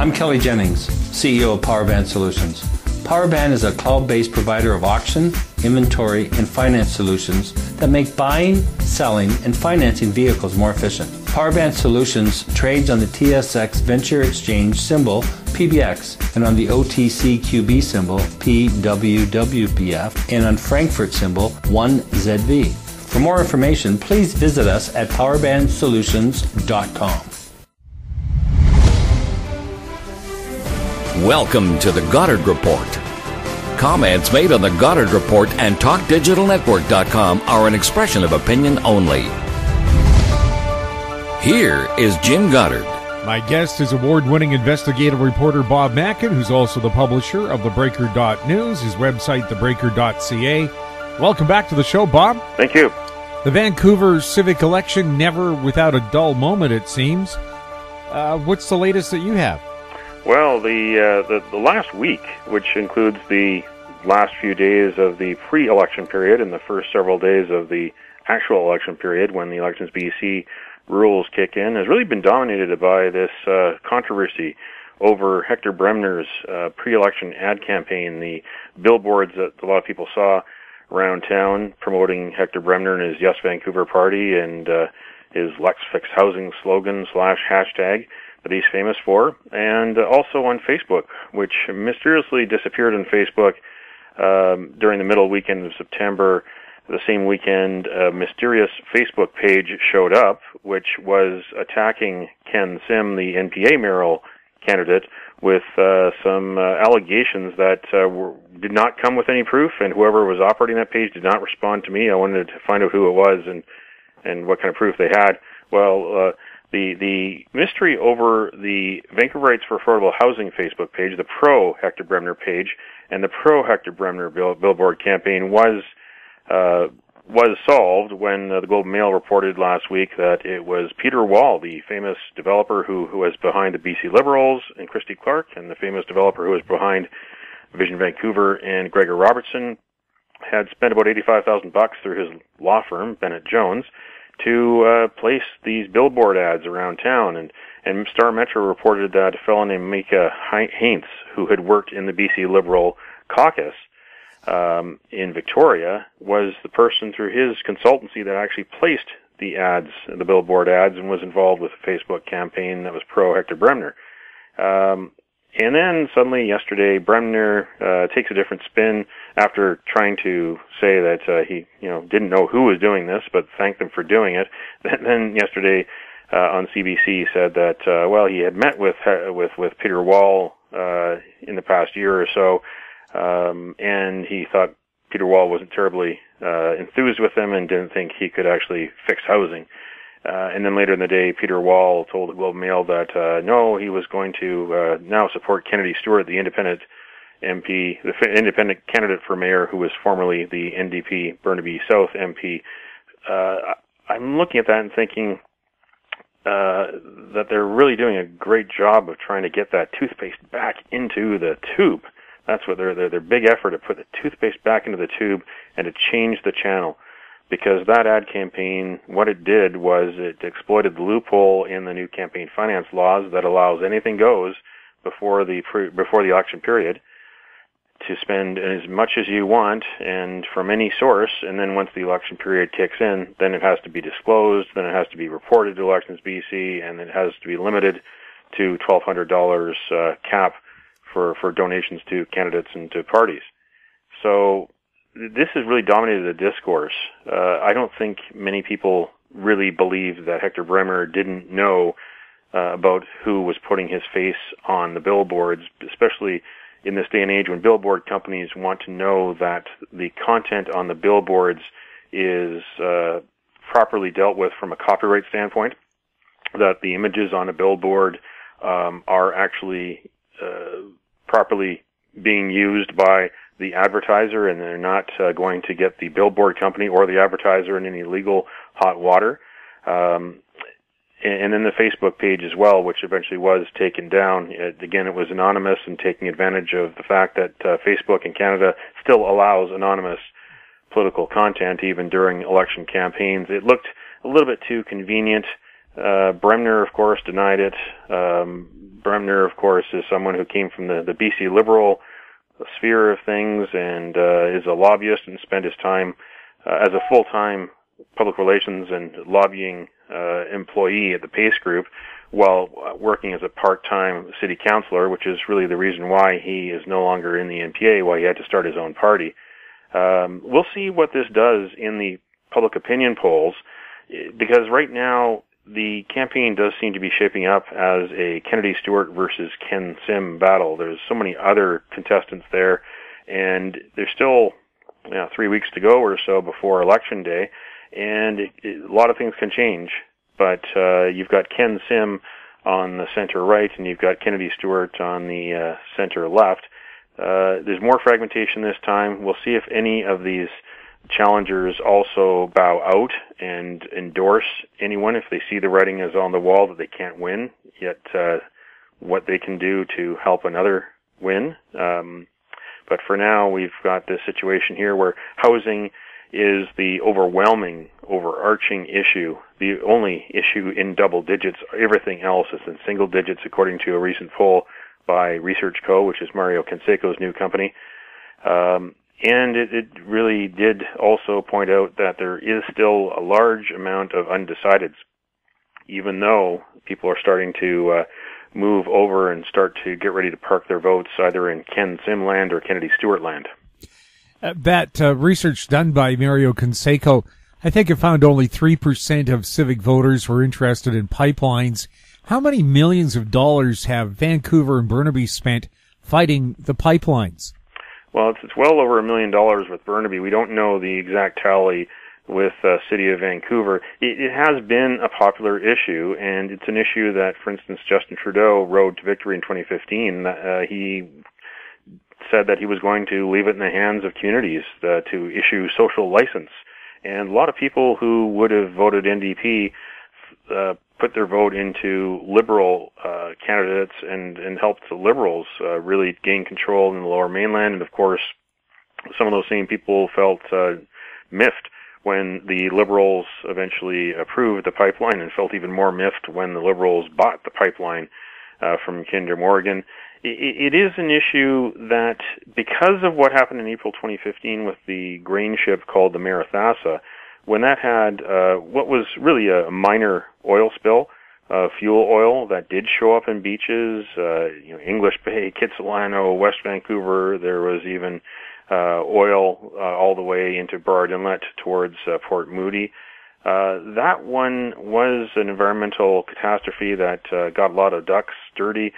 I'm Kelly Jennings, CEO of PowerBand Solutions. PowerBand is a cloud-based provider of auction, inventory, and finance solutions that make buying, selling, and financing vehicles more efficient. PowerBand Solutions trades on the TSX Venture Exchange symbol PBX and on the OTCQB symbol PWWPF and on Frankfurt symbol 1ZV. For more information, please visit us at powerbandsolutions.com. Welcome to the Goddard Report. Comments made on the Goddard Report and TalkDigitalNetwork.com are an expression of opinion only. Here is Jim Goddard. My guest is award-winning investigative reporter Bob Mackin, who's also the publisher of TheBreaker.News, his website, TheBreaker.ca. Welcome back to the show, Bob. Thank you. The Vancouver civic election, never without a dull moment, it seems. What's the latest that you have? Well, the last week, which includes the last few days of the pre-election period and the first several days of the actual election period when the Elections BC rules kick in, has really been dominated by this controversy over Hector Bremner's pre-election ad campaign, the billboards that a lot of people saw around town promoting Hector Bremner and his Yes Vancouver party and his Let's Fix Housing slogan / hashtag that he's famous for, and also on Facebook, which mysteriously disappeared on Facebook during the middle weekend of September. The same weekend, a mysterious Facebook page showed up, which was attacking Ken Sim, the NPA mayoral candidate, with some allegations that did not come with any proof, and whoever was operating that page did not respond to me. I wanted to find out who it was and what kind of proof they had. Well, the mystery over the Vancouverites for Affordable Housing Facebook page, the pro Hector Bremner page, and the pro Hector Bremner billboard campaign was solved when the Globe and Mail reported last week that it was Peter Wall, the famous developer who was behind the BC Liberals and Christy Clark, and the famous developer who was behind Vision Vancouver and Gregor Robertson, had spent about $85,000 through his law firm, Bennett Jones, to place these billboard ads around town. And Star Metro reported that a fellow named Mika Heinz, who had worked in the BC Liberal caucus in Victoria, was the person through his consultancy that actually placed the ads, the billboard ads, and was involved with a Facebook campaign that was pro Hector Bremner. And then suddenly yesterday, Bremner takes a different spin after trying to say that he didn't know who was doing this, but thanked them for doing it. Then yesterday on CBC said that he had met with Peter Wall in the past year or so, and he thought Peter Wall wasn't terribly enthused with him and didn't think he could actually fix housing. And then later in the day, Peter Wall told the Globe and Mail that no, he was going to now support Kennedy Stewart, the independent MP, the independent candidate for mayor, who was formerly the NDP Burnaby South MP. I'm looking at that and thinking that they're really doing a great job of trying to get that toothpaste back into the tube. That's what their big effort, to put the toothpaste back into the tube and to change the channel. Because that ad campaign, what it did was it exploited the loophole in the new campaign finance laws that allows anything goes before the election period to spend as much as you want and from any source, and then once the election period kicks in, then it has to be disclosed, then it has to be reported to Elections BC, and it has to be limited to $1,200 cap for donations to candidates and to parties. So this has really dominated the discourse. I don't think many people really believe that Hector Bremner didn't know about who was putting his face on the billboards, especially in this day and age when billboard companies want to know that the content on the billboards is properly dealt with from a copyright standpoint, that the images on a billboard are actually properly being used by the advertiser, and they're not going to get the billboard company or the advertiser in any legal hot water. And then the Facebook page as well, which eventually was taken down. Again, it was anonymous and taking advantage of the fact that Facebook in Canada still allows anonymous political content even during election campaigns. It looked a little bit too convenient. Bremner, of course, denied it. Bremner, of course, is someone who came from the BC Liberal sphere of things and is a lobbyist and spent his time as a full-time public relations and lobbying employee at the PACE Group while working as a part-time city councillor, which is really the reason why he is no longer in the NPA, why he had to start his own party. We'll see what this does in the public opinion polls, because right now the campaign does seem to be shaping up as a Kennedy Stewart versus Ken Sim battle. There's so many other contestants there, and there's still 3 weeks to go or so before Election Day, and a lot of things can change. But you've got Ken Sim on the center right, and you've got Kennedy Stewart on the center left. There's more fragmentation this time. We'll see if any of these challengers also bow out and endorse anyone if they see the writing is on the wall that they can't win, yet what they can do to help another win. But for now, we've got this situation here where housing is the overarching issue, the only issue in double digits. Everything else is in single digits, according to a recent poll by Research Co., which is Mario Canseco's new company. And it really did also point out that there is still a large amount of undecideds, even though people are starting to move over and start to get ready to park their votes either in Ken Sim land or Kennedy Stewart land. That research done by Mario Canseco, I think it found only 3% of civic voters were interested in pipelines. How many millions of dollars have Vancouver and Burnaby spent fighting the pipelines? Well, it's well over $1 million with Burnaby. We don't know the exact tally with City of Vancouver. It has been a popular issue, and it's an issue that, for instance, Justin Trudeau rode to victory in 2015. He said that he was going to leave it in the hands of communities to issue social license. And a lot of people who would have voted NDP put their vote into Liberal candidates and helped the Liberals really gain control in the Lower Mainland. And, of course, some of those same people felt miffed when the Liberals eventually approved the pipeline and felt even more miffed when the Liberals bought the pipeline from Kinder Morgan. It is an issue that, because of what happened in April 2015 with the grain ship called the Marathassah, when that had what was really a minor oil spill, fuel oil that did show up in beaches, English Bay, Kitsilano, West Vancouver. There was even oil all the way into Burrard Inlet towards Port Moody. That one was an environmental catastrophe that got a lot of ducks dirty.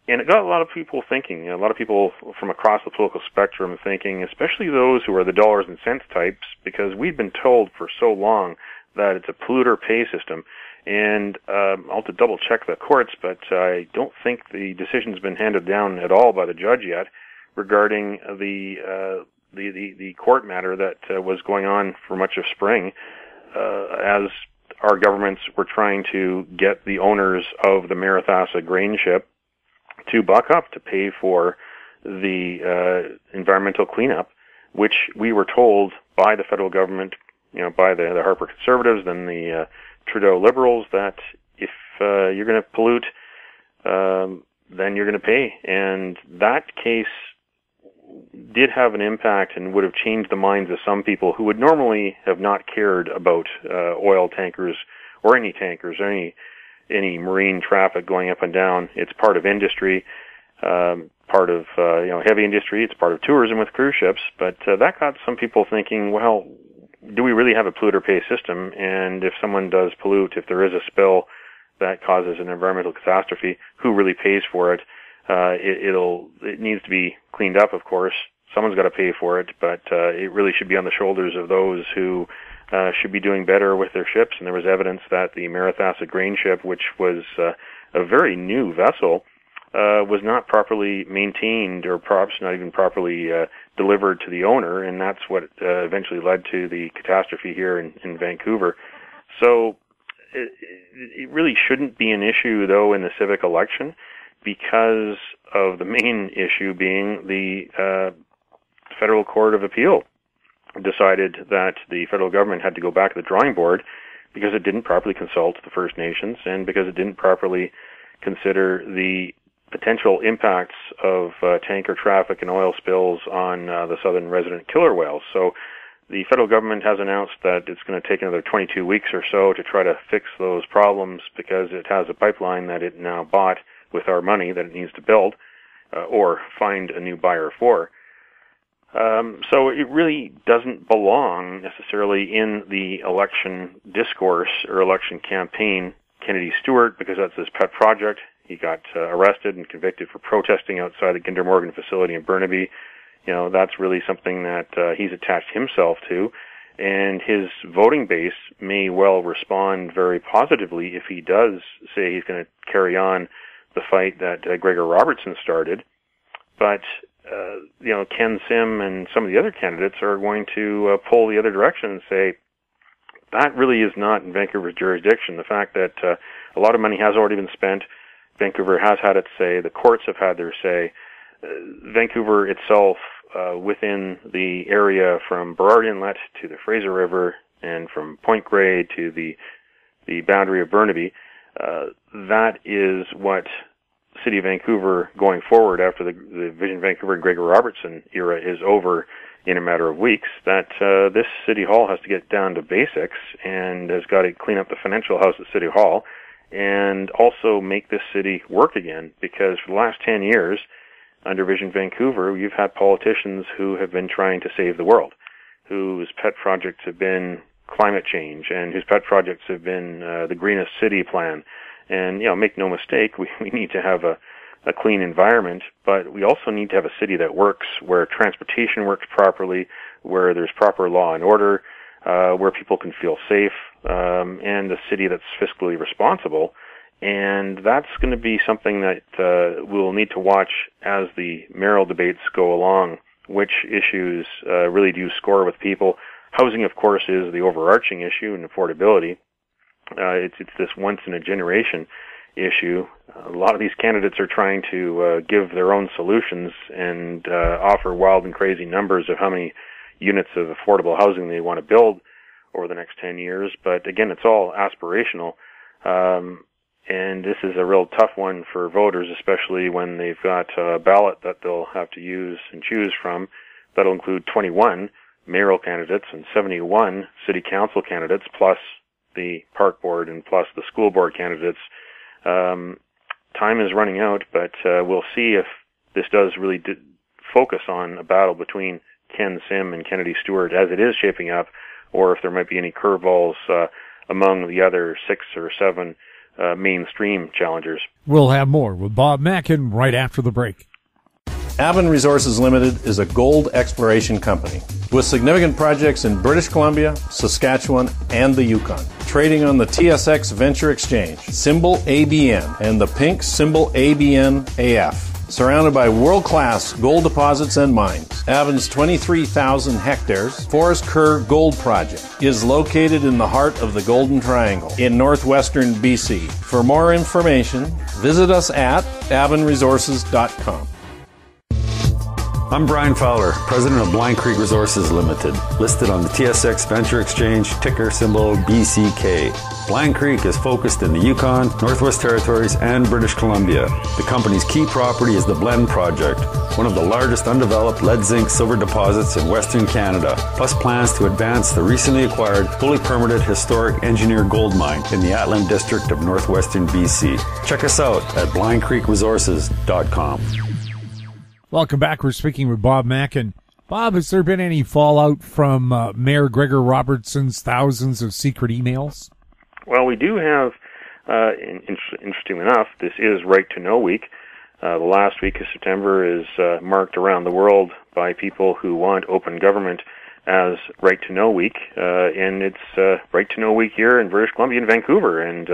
And it got a lot of people thinking, a lot of people from across the political spectrum thinking, especially those who are the dollars and cents types, because we've been told for so long that it's a polluter pay system. And I'll have to double check the courts, but I don't think the decision's been handed down at all by the judge yet regarding the court matter that was going on for much of spring, as our governments were trying to get the owners of the Marathassah grain ship to buck up to pay for the environmental cleanup, which we were told by the federal government, by the Harper Conservatives, then the Trudeau Liberals, that if you're going to pollute, then you're going to pay. And that case did have an impact and would have changed the minds of some people who would normally have not cared about oil tankers or any tankers or any marine traffic going up and down. It's part of industry, part of heavy industry. It's part of tourism with cruise ships. But that got some people thinking, well, do we really have a polluter pay system? And if someone does pollute, if there is a spill that causes an environmental catastrophe, who really pays for it? It needs to be cleaned up, of course. Someone's got to pay for it, but it really should be on the shoulders of those who should be doing better with their ships. And there was evidence that the Marathassah grain ship, which was a very new vessel, was not properly maintained, or perhaps not even properly delivered to the owner, and that's what eventually led to the catastrophe here in Vancouver. So it really shouldn't be an issue, though, in the civic election, because of the main issue being the Federal Court of Appeal decided that the federal government had to go back to the drawing board because it didn't properly consult the First Nations and because it didn't properly consider the potential impacts of tanker traffic and oil spills on the southern resident killer whales. So the federal government has announced that it's going to take another 22 weeks or so to try to fix those problems because it has a pipeline that it now bought with our money that it needs to build or find a new buyer for. So it really doesn't belong necessarily in the election discourse or election campaign. Kennedy Stewart, because that's his pet project. He got arrested and convicted for protesting outside the Kinder Morgan facility in Burnaby. That's really something that he's attached himself to, and his voting base may well respond very positively if he does say he's going to carry on the fight that Greater Robertson started. But Ken Sim and some of the other candidates are going to pull the other direction and say, that really is not in Vancouver's jurisdiction. The fact that a lot of money has already been spent, Vancouver has had its say, the courts have had their say. Vancouver itself, within the area from Burrard Inlet to the Fraser River and from Point Grey to the boundary of Burnaby, that is what City of Vancouver going forward after the Vision Vancouver and Greater Robertson era is over in a matter of weeks, that this City Hall has to get down to basics and has got to clean up the financial house at City Hall and also make this city work again, because for the last 10 years under Vision Vancouver, you've had politicians who have been trying to save the world, whose pet projects have been climate change and whose pet projects have been the greenest city plan. And, make no mistake, we need to have a clean environment, but we also need to have a city that works, where transportation works properly, where there's proper law and order, where people can feel safe, and a city that's fiscally responsible. And that's going to be something that we'll need to watch as the mayoral debates go along, which issues really do score with people. Housing, of course, is the overarching issue, and affordability. It's this once-in-a-generation issue. A lot of these candidates are trying to give their own solutions and offer wild and crazy numbers of how many units of affordable housing they want to build over the next 10 years. But again, it's all aspirational. And this is a real tough one for voters, especially when they've got a ballot that they'll have to use and choose from. That'll include 21 mayoral candidates and 71 city council candidates, plus the park board and plus the school board candidates. Time is running out, but we'll see if this does really focus on a battle between Ken Sim and Kennedy Stewart as it is shaping up, or if there might be any curveballs among the other 6 or 7 mainstream challengers. We'll have more with Bob Mackin right after the break. Avon Resources Limited is a gold exploration company with significant projects in British Columbia, Saskatchewan, and the Yukon. Trading on the TSX Venture Exchange, symbol ABN, and the pink symbol ABN-AF. Surrounded by world-class gold deposits and mines, Avon's 23,000 hectares Forest Kerr Gold Project is located in the heart of the Golden Triangle in northwestern BC. For more information, visit us at avonresources.com. I'm Brian Fowler, president of Blind Creek Resources Limited, listed on the TSX Venture Exchange, ticker symbol BCK. Blind Creek is focused in the Yukon, Northwest Territories, and British Columbia. The company's key property is the Blend Project, one of the largest undeveloped lead zinc silver deposits in Western Canada, plus plans to advance the recently acquired, fully permitted historic engineered gold mine in the Atlan district of northwestern BC. Check us out at blindcreekresources.com. Welcome back. We're speaking with Bob Mackin. Bob, has there been any fallout from Mayor Greater Robertson's thousands of secret emails? Well, we do have, interestingly enough, this is Right to Know Week. The last week of September is marked around the world by people who want open government as Right to Know Week. And it's Right to Know Week here in British Columbia and Vancouver. And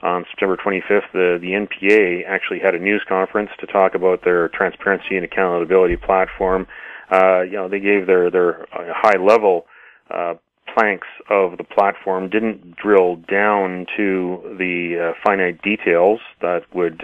on September 25th, the NPA actually had a news conference to talk about their transparency and accountability platform. They gave their high-level planks of the platform, didn't drill down to the finite details that would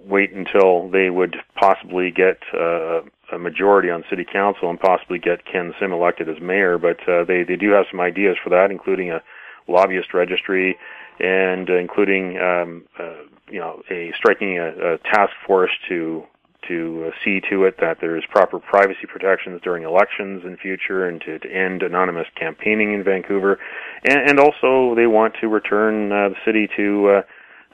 wait until they would possibly get a majority on city council and possibly get Ken Sim elected as mayor. But they do have some ideas for that, including a lobbyist registry and including striking a task force to see to it that there's proper privacy protections during elections in future, and to end anonymous campaigning in Vancouver, and also they want to return the city to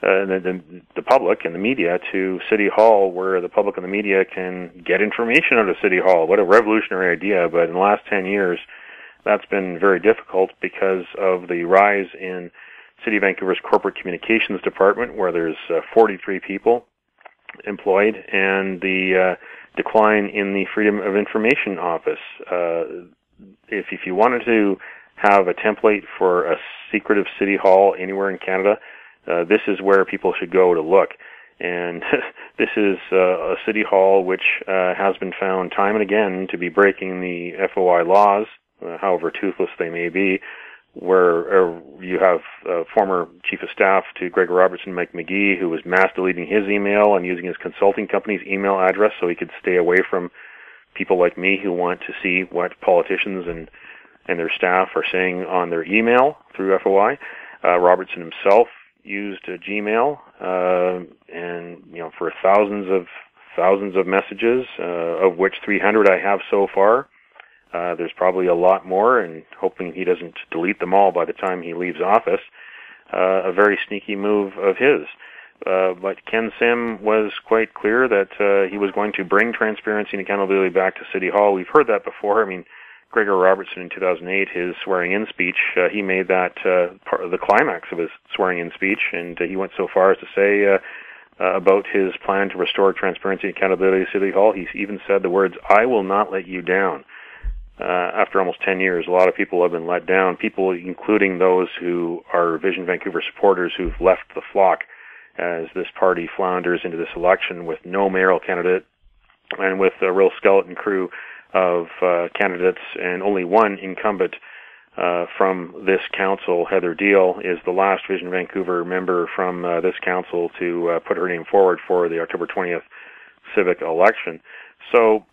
the public and the media to City Hall, where the public and the media can get information out of City Hall. What a revolutionary idea! But in the last 10 years, that's been very difficult because of the rise in City of Vancouver's corporate communications department, where there's 43 people employed, and the decline in the Freedom of Information Office. If you wanted to have a template for a secretive City Hall anywhere in Canada, this is where people should go to look. And this is a City Hall which has been found time and again to be breaking the FOI laws, however toothless they may be, where you have former Chief of Staff to Gregor Robertson, Mike McGee, who was mass deleting his email and using his consulting company's email address so he could stay away from people like me who want to see what politicians and their staff are saying on their email through FOI. Robertson himself used Gmail, and for thousands of messages, of which 300 I have so far. There's probably a lot more, and hoping he doesn't delete them all by the time he leaves office. A very sneaky move of his. But Ken Sim was quite clear that he was going to bring transparency and accountability back to City Hall. We've heard that before. I mean, Gregor Robertson in 2008, his swearing-in speech, he made that part of the climax of his swearing-in speech, and he went so far as to say about his plan to restore transparency and accountability to City Hall. He even said the words, "I will not let you down." After almost 10 years, a lot of people have been let down, people including those who are Vision Vancouver supporters who've left the flock as this party flounders into this election with no mayoral candidate and with a real skeleton crew of candidates, and only one incumbent from this council. Heather Deal is the last Vision Vancouver member from this council to put her name forward for the October 20th civic election. So,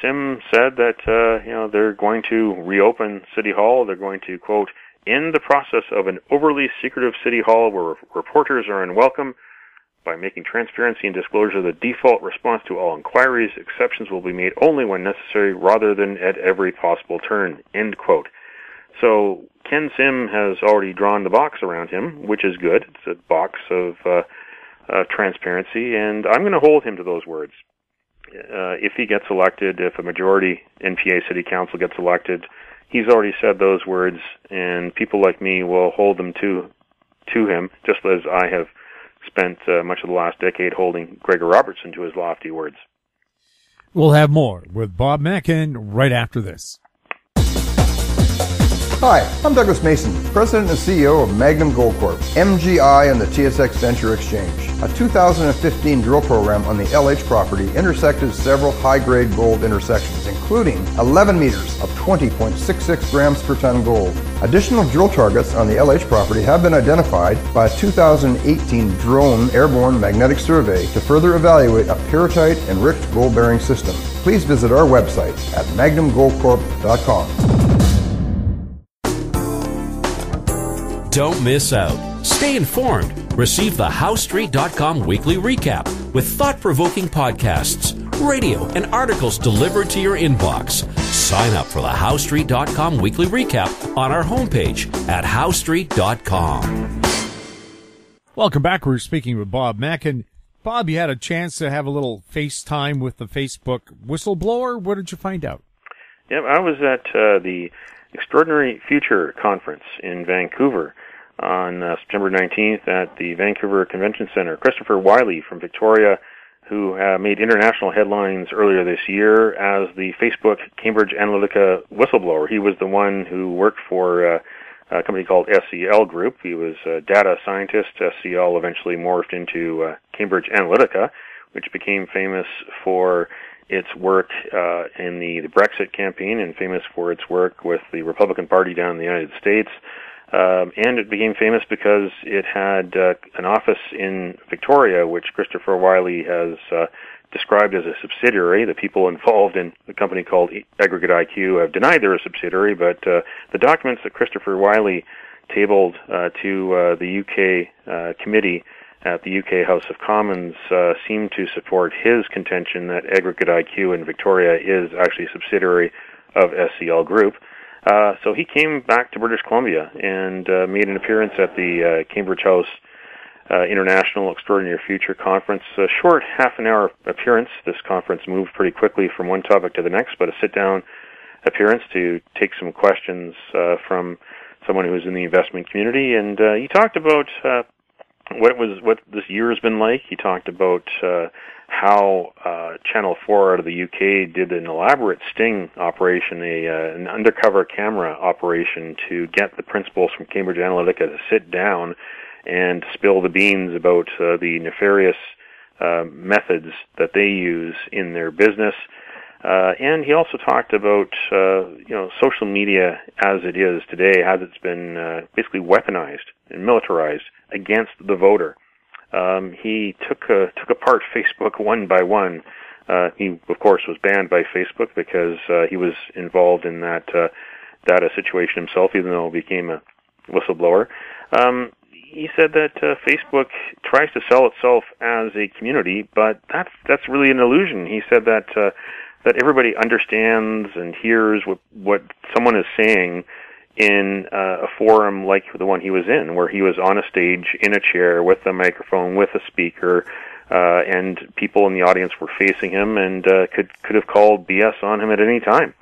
Sim said that, they're going to reopen City Hall. They're going to, quote, end the process of an overly secretive City Hall where reporters are unwelcome by making transparency and disclosure the default response to all inquiries. Exceptions will be made only when necessary rather than at every possible turn, end quote. So Ken Sim has already drawn the box around him, which is good. It's a box of transparency, and I'm going to hold him to those words. If he gets elected, if a majority NPA City Council gets elected, he's already said those words, and people like me will hold them to him, just as I have spent much of the last decade holding Gregor Robertson to his lofty words. We'll have more with Bob Mackin right after this. Hi, I'm Douglas Mason, President and CEO of Magnum Gold Corp, MGI and the TSX Venture Exchange. A 2015 drill program on the LH property intersected several high-grade gold intersections, including 11 meters of 20.66 grams per ton gold. Additional drill targets on the LH property have been identified by a 2018 drone airborne magnetic survey to further evaluate a pyrrhotite-enriched gold-bearing system. Please visit our website at magnumgoldcorp.com. Don't miss out. Stay informed. Receive the HowStreet.com weekly recap with thought-provoking podcasts, radio, and articles delivered to your inbox. Sign up for the HowStreet.com weekly recap on our homepage at HowStreet.com. Welcome back. We're speaking with Bob Mackin. Bob, you had a chance to have a little FaceTime with the Facebook whistleblower. What did you find out? Yeah, I was at the Extraordinary Future Conference in Vancouver on September 19th at the Vancouver Convention Center. Christopher Wiley from Victoria, who made international headlines earlier this year as the Facebook Cambridge Analytica whistleblower. He was the one who worked for a company called SCL Group. He was a data scientist. SCL eventually morphed into Cambridge Analytica, which became famous for its work in the Brexit campaign and famous for its work with the Republican Party down in the United States. And it became famous because it had an office in Victoria, which Christopher Wiley has described as a subsidiary. The people involved in the company called Aggregate IQ have denied they're a subsidiary, but the documents that Christopher Wiley tabled to the UK committee at the UK House of Commons, seemed to support his contention that Aggregate IQ in Victoria is actually a subsidiary of SCL Group. So he came back to British Columbia and made an appearance at the Cambridge House International Extraordinary Future Conference. A short half-an-hour appearance. This conference moved pretty quickly from one topic to the next, but a sit-down appearance to take some questions from someone who's in the investment community. And he talked about what this year has been like. He talked about how Channel 4 out of the UK did an elaborate sting operation, an undercover camera operation to get the principals from Cambridge Analytica to sit down and spill the beans about the nefarious methods that they use in their business. And he also talked about social media as it is today, as it's been basically weaponized and militarized against the voter. He took apart Facebook one by one. He, of course, was banned by Facebook because he was involved in that data situation himself, even though he became a whistleblower. He said that Facebook tries to sell itself as a community, but that's really an illusion. He said that everybody understands and hears what someone is saying in a forum like the one he was in, where he was on a stage in a chair with a microphone, with a speaker, and people in the audience were facing him and could have called BS on him at any time.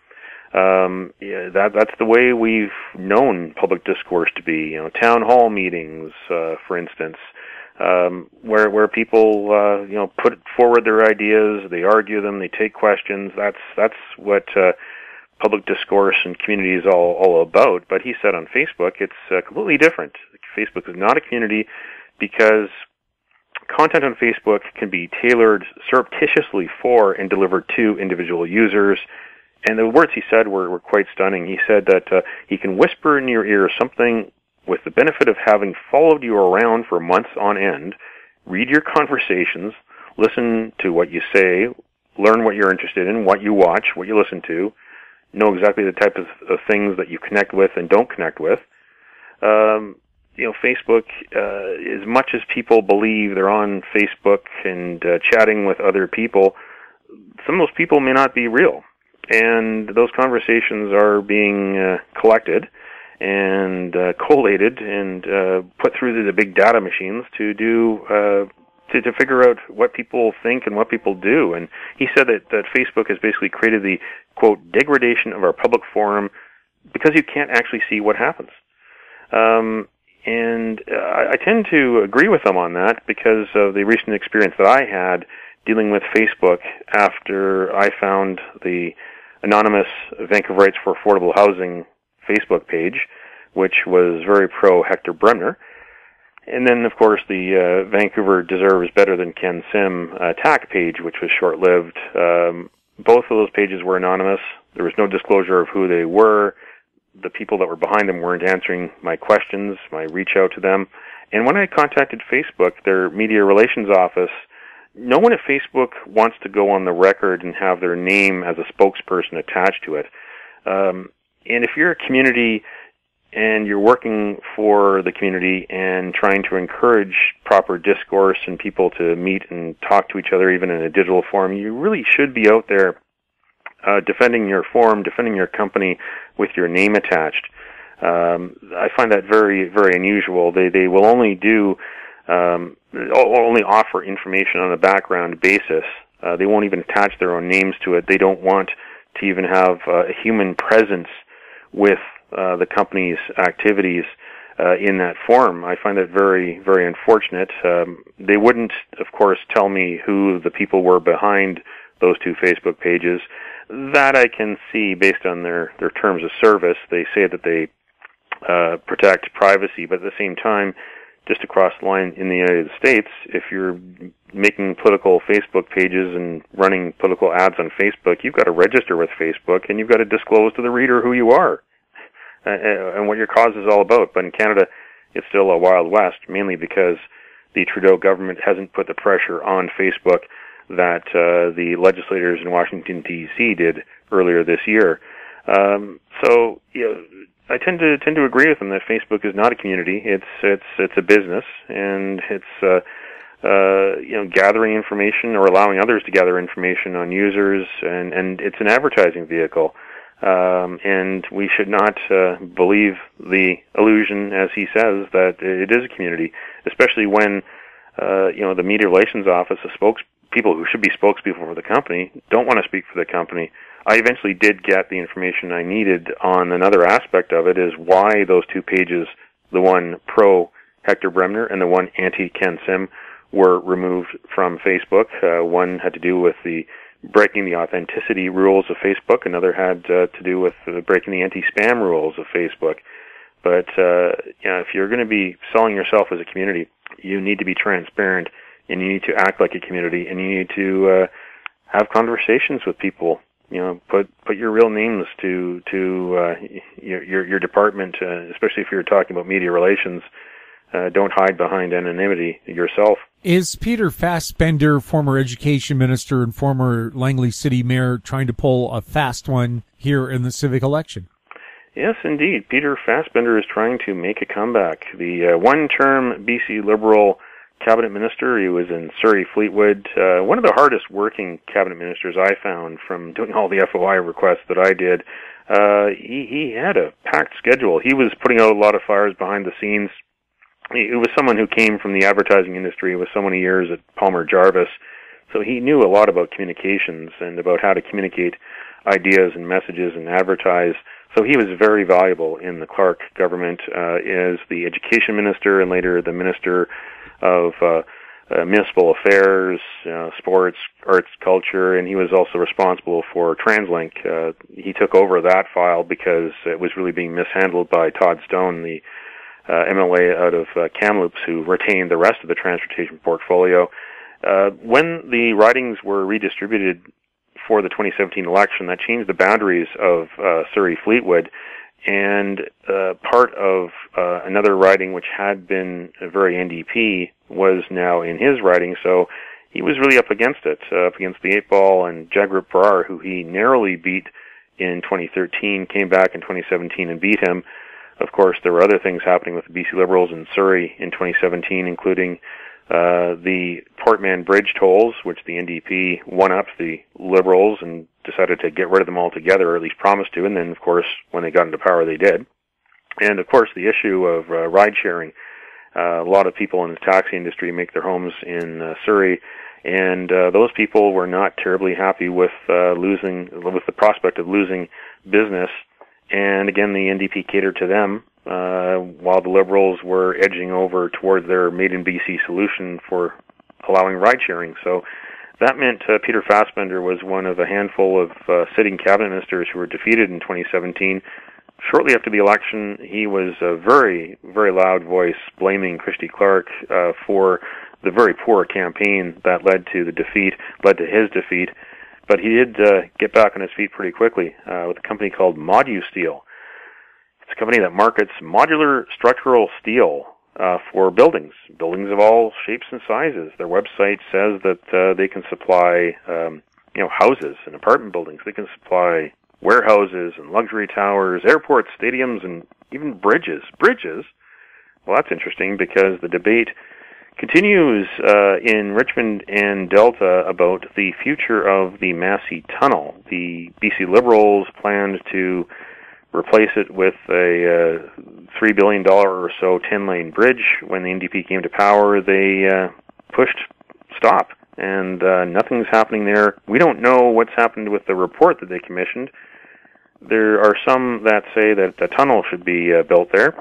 That's the way we've known public discourse to be. Town hall meetings, for instance, where people put forward their ideas, they argue them, they take questions. That's what public discourse and community is all about. But he said on Facebook it's completely different. Facebook is not a community because content on Facebook can be tailored surreptitiously for and delivered to individual users. And the words he said were quite stunning. He said that he can whisper in your ear something with the benefit of having followed you around for months on end, read your conversations, listen to what you say, learn what you're interested in, what you watch, what you listen to, know exactly the type of things that you connect with and don't connect with. Facebook, as much as people believe they're on Facebook and chatting with other people, some of those people may not be real. And those conversations are being collected and collated and put through the big data machines to do to figure out what people think and what people do. And he said that Facebook has basically created the, quote, degradation of our public forum because you can't actually see what happens. And I tend to agree with him on that because of the recent experience that I had dealing with Facebook after I found the anonymous Vancouverites for Affordable Housing Facebook page, which was very pro Hector Bremner. And then, of course, the Vancouver Deserves Better Than Ken Sim attack page, which was short-lived. Both of those pages were anonymous. There was no disclosure of who they were. The people that were behind them weren't answering my questions, my reach out to them. And when I contacted Facebook, their media relations office, no one at Facebook wants to go on the record and have their name as a spokesperson attached to it. And if you're a community and you're working for the community and trying to encourage proper discourse and people to meet and talk to each other even in a digital form, you really should be out there defending your forum, defending your company with your name attached. I find that very, very unusual. They will only do only offer information on a background basis. They won't even attach their own names to it. They don't want to even have a human presence with the company's activities in that forum. I find that very, very unfortunate. They wouldn't, of course, tell me who the people were behind those two Facebook pages. That I can see based on their terms of service. They say that they protect privacy, but at the same time, just across the line in the United States, if you're making political Facebook pages and running political ads on Facebook, you've got to register with Facebook and you've got to disclose to the reader who you are and what your cause is all about. But in Canada, it's still a Wild West, mainly because the Trudeau government hasn't put the pressure on Facebook that the legislators in Washington, D.C. did earlier this year. So, I tend to agree with them that Facebook is not a community. It's a business, and it's gathering information or allowing others to gather information on users, and it's an advertising vehicle. And we should not believe the illusion, as he says, that it is a community, especially when the media relations office, the spokespeople who should be spokespeople for the company, don't want to speak for the company. I eventually did get the information I needed on another aspect of it, is why those two pages, the one pro Hector Bremner and the one anti Ken Sim, were removed from Facebook. One had to do with the breaking the authenticity rules of Facebook. Another had to do with breaking the anti-spam rules of Facebook. But if you're going to be selling yourself as a community, you need to be transparent, and you need to act like a community, and you need to have conversations with people. Put your real names to your department, especially if you're talking about media relations. Don't hide behind anonymity yourself. Is Peter Fassbender, former education minister and former Langley City mayor, trying to pull a fast one here in the civic election? Yes, indeed. Peter Fassbender is trying to make a comeback. The one-term BC Liberal cabinet minister, he was in Surrey Fleetwood, one of the hardest working cabinet ministers I found from doing all the FOI requests that I did. He had a packed schedule. He was putting out a lot of fires behind the scenes. It was someone who came from the advertising industry with so many years at Palmer Jarvis, so he knew a lot about communications and about how to communicate ideas and messages and advertise. So he was very valuable in the Clark government as the education minister and later the minister of municipal affairs, sports, arts, culture, and he was also responsible for TransLink. He took over that file because it was really being mishandled by Todd Stone, the MLA out of Kamloops, who retained the rest of the transportation portfolio. When the ridings were redistributed for the 2017 election, that changed the boundaries of Surrey Fleetwood, and part of another riding which had been very NDP was now in his riding, so he was really up against it, up against the 8-ball, and Jagrup Parar, who he narrowly beat in 2013, came back in 2017 and beat him. Of course, there were other things happening with the BC Liberals in Surrey in 2017, including the Portman Bridge tolls, which the NDP won up the Liberals and decided to get rid of them altogether, or at least promised to, and then, of course, when they got into power, they did. And, of course, the issue of ride-sharing. A lot of people in the taxi industry make their homes in Surrey, and those people were not terribly happy with the prospect of losing business. And again, the NDP catered to them, while the Liberals were edging over toward their Made in BC solution for allowing ride-sharing. So that meant Peter Fassbender was one of a handful of sitting cabinet ministers who were defeated in 2017. Shortly after the election, he was a very, very loud voice blaming Christy Clark for the very poor campaign that led to his defeat. But he did get back on his feet pretty quickly with a company called ModuSteel. It's a company that markets modular structural steel for buildings of all shapes and sizes. Their website says that they can supply houses and apartment buildings. They can supply warehouses and luxury towers, airports, stadiums, and even bridges. Bridges? Well, that's interesting because the debate continues in Richmond and Delta about the future of the Massey Tunnel. The BC Liberals planned to replace it with a $3 billion or so 10-lane bridge. When the NDP came to power, they pushed stop, and nothing's happening there. We don't know what's happened with the report that they commissioned. There are some that say that a tunnel should be built there.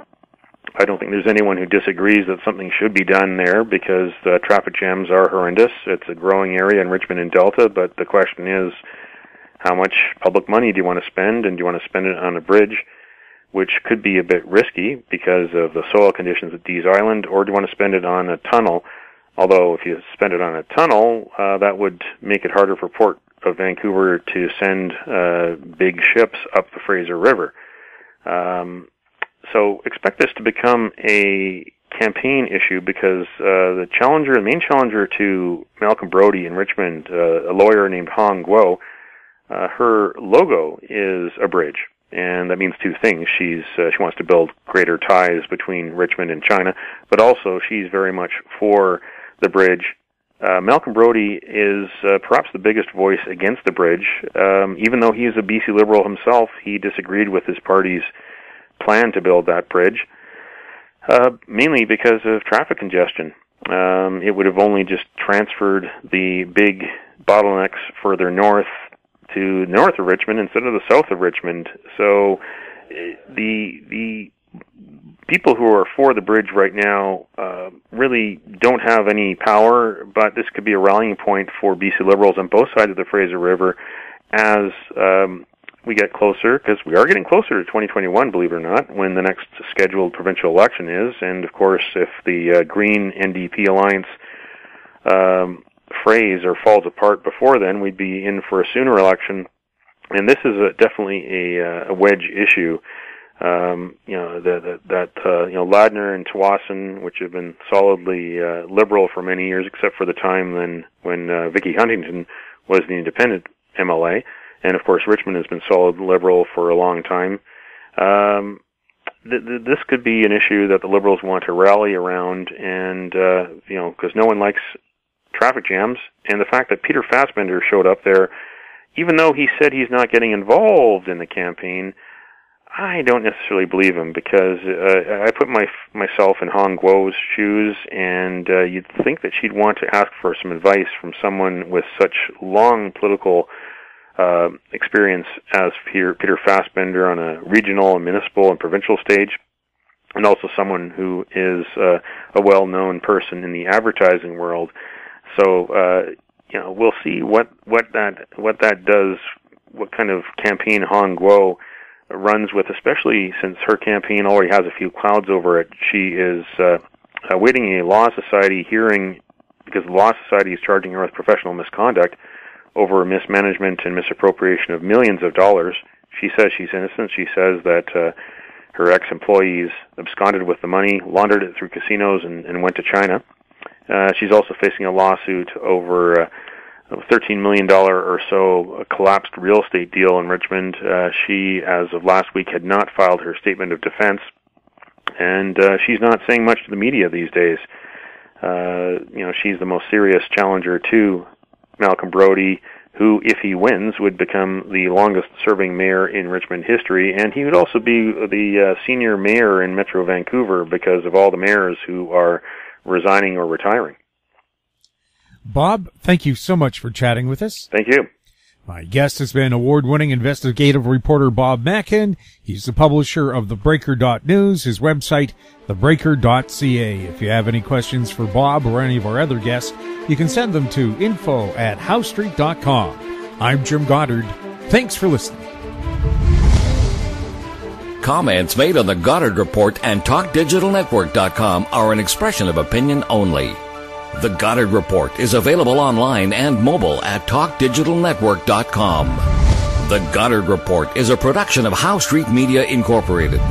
I don't think there's anyone who disagrees that something should be done there because the traffic jams are horrendous. It's a growing area in Richmond and Delta, but the question is, how much public money do you want to spend, and do you want to spend it on a bridge, which could be a bit risky because of the soil conditions at Dease Island, or do you want to spend it on a tunnel? Although if you spend it on a tunnel, that would make it harder for Port of Vancouver to send big ships up the Fraser River. So expect this to become a campaign issue because the main challenger to Malcolm Brody in Richmond, a lawyer named Hong Guo, her logo is a bridge. and that means two things. She wants to build greater ties between Richmond and China, but also she's very much for the bridge. Malcolm Brodie is perhaps the biggest voice against the bridge. Even though he is a BC Liberal himself, he disagreed with his party's plan to build that bridge, mainly because of traffic congestion. It would have only just transferred the big bottlenecks further north to north of Richmond instead of the south of Richmond. So the people who are for the bridge right now really don't have any power, but this could be a rallying point for BC Liberals on both sides of the Fraser River as we get closer, because we are getting closer to 2021, believe it or not, when the next scheduled provincial election is. And, of course, if the Green NDP alliance frays or falls apart before then, we'd be in for a sooner election. And this is definitely a wedge issue. Ladner and Tsawwassen, which have been solidly Liberal for many years, except for the time when Vicky Huntington was the independent MLA. And, of course, Richmond has been solid Liberal for a long time. This could be an issue that the Liberals want to rally around, and, because no one likes traffic jams. And the fact that Peter Fassbender showed up there, even though he said he's not getting involved in the campaign, I don't necessarily believe him, because I put myself in Hong Guo's shoes, and you'd think that she'd want to ask for some advice from someone with such long political experience as Peter Fassbender on a regional and municipal and provincial stage, and also someone who is a well-known person in the advertising world. So we'll see what that does, what kind of campaign Hong Guo runs with, especially since her campaign already has a few clouds over it. She is awaiting a Law Society hearing because the Law Society is charging her with professional misconduct over mismanagement and misappropriation of millions of dollars. She says she's innocent. She says that her ex-employees absconded with the money, laundered it through casinos, and went to China. She's also facing a lawsuit over a $13 million or so collapsed real estate deal in Richmond. She, as of last week, had not filed her statement of defense, and she's not saying much to the media these days. She's the most serious challenger to Malcolm Brodie, who, if he wins, would become the longest-serving mayor in Richmond history, and he would also be the senior mayor in Metro Vancouver because of all the mayors who are resigning or retiring. Bob, thank you so much for chatting with us. Thank you. My guest has been award-winning investigative reporter Bob Mackin. He's the publisher of TheBreaker.News, his website, TheBreaker.ca. If you have any questions for Bob or any of our other guests, you can send them to info@HowStreet.com. I'm Jim Goddard. Thanks for listening. Comments made on the Goddard Report and TalkDigitalNetwork.com are an expression of opinion only. The Goddard Report is available online and mobile at TalkDigitalNetwork.com. The Goddard Report is a production of How Street Media Incorporated.